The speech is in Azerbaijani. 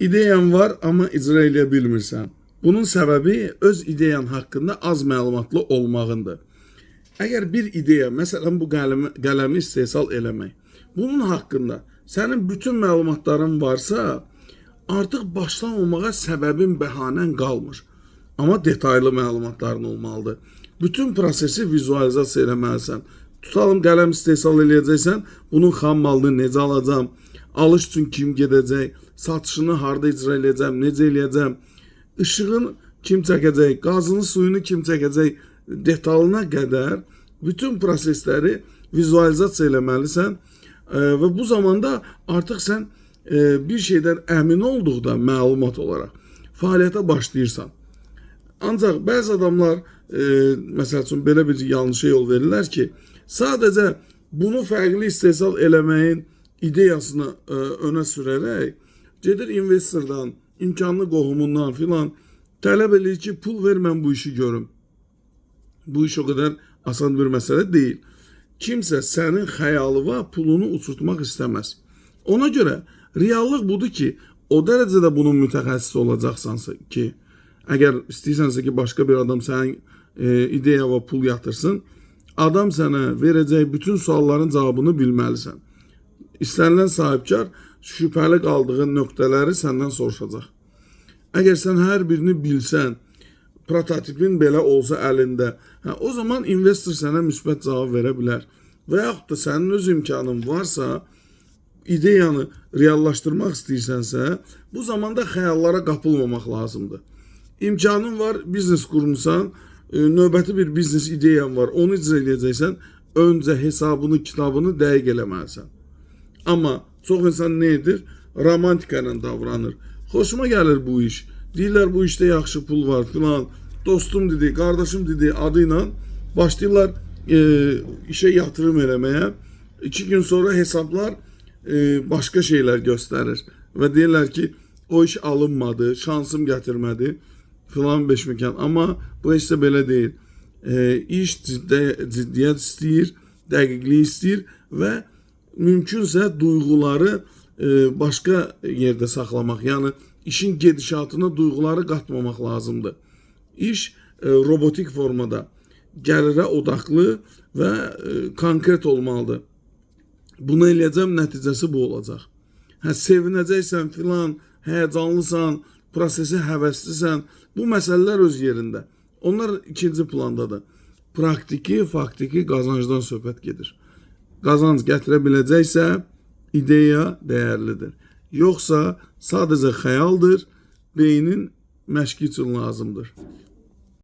İdeyan var, amma icra edə bilmirsən. Bunun səbəbi öz ideyan haqqında az məlumatlı olmağındır. Əgər bir ideya, məsələn bu qələmi istehsal eləmək, bunun haqqında sənin bütün məlumatların varsa, artıq başdan olmağa səbəbin, bəhanən qalmır. Amma detaylı məlumatların olmalıdır. Bütün prosesi vizualizasiya eləməlisən. Tutalım qələm istehsal eləyəcəksən, bunun xam malını necə alacağım, alış üçün kim gedəcək, satışını harda icra eləyəcəm, necə eləyəcəm, işığın kim çəkəcək, qazını, suyunu kim çəkəcək, detalına qədər bütün prosesləri vizualizasiya eləməlisən və bu zamanda artıq sən bir şeydən əmin olduqda məlumat olaraq fəaliyyətə başlayırsan. Ancaq bəzi adamlar məsəl üçün belə bir yanlışa yol verirlər ki, sadəcə bunu fərqli istehsal eləməyin ideyasını önə sürərək gedir investordan, imkanlı qohumundan filan tələb edir ki, pul ver mən bu işi görüm. Bu iş o qədər asan bir məsələ deyil. Kimsə sənin xəyalı və pulunu uçurtmaq istəməz. Ona görə reallıq budur ki, o dərəcədə bunun mütəxəssis olacaqsansa ki, əgər istəyirsənsə ki, başqa bir adam sənin ideya və pul yatırsın, adam sənə verəcək bütün sualların cavabını bilməlisən. İstənilən sahibkar şübhəli qaldığın nöqtələri səndən soruşacaq. Əgər sən hər birini bilsən, prototipin belə olsa əlində, o zaman investor sənə müsbət cavab verə bilər. Və yaxud da sənin öz imkanın varsa, ideyanı reallaşdırmaq istəyirsənsə, bu zamanda xəyallara qapılmamaq lazımdır. İmkanın var, biznes qurmusan, növbəti bir biznes ideyan var, onu icra edəcəksən, öncə hesabını, kitabını dəqiq eləməlisən. Amma çox insan nə edir? Romantika ilə davranır. Xoşuma gəlir bu iş. Deyirlər bu işdə yaxşı pul var filan. Dostum dedi, qardaşım dedi adı ilə başlayırlar işə yatırım eləməyə. 2 gün sonra hesablar başqa şeylər göstərir. Və deyirlər ki, o iş alınmadı, şansım gətirmədi filan beşməkan. Amma bu heç də belə deyil. İş ciddiyyət istəyir, dəqiqlik istəyir və mümkünsə duyğuları başqa yerdə saxlamaq. Yəni işin gedişatına duyğuları qatmamaq lazımdır. İş robotik formada, gəlirə odaqlı və konkret olmalıdır. Bunu eləyəcəm, nəticəsi bu olacaq. Sevinəcəksən filan, həyəcanlısan, prosesi həvəslisən, bu məsələlər öz yerində. Onlar ikinci plandadır. Praktiki, faktiki qazancdan söhbət gedir. Qazanc gətirə biləcəksə, ideya dəyərlidir. Yoxsa sadəcə xəyaldır, beynin məşqi üçün lazımdır.